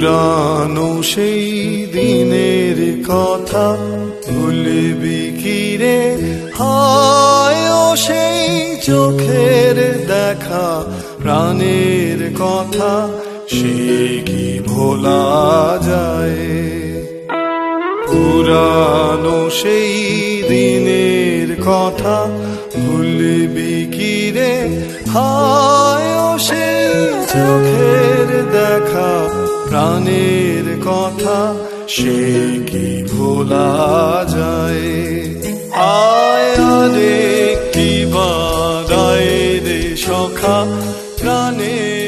পুরানো সেই দিনের কথা ভুলবি কি রে? হায় ও সেই চোখের দেখা, প্রাণের কথা সে কি ভোলা যায়? পুরানো সেই দিনের কথা ভুলবি কি রে? হায় ও সেই চোখের দেখা, প্রাণের কথা সে কি ভোলা যায়? আয় রে কি বাদায় রে সখা, প্রাণের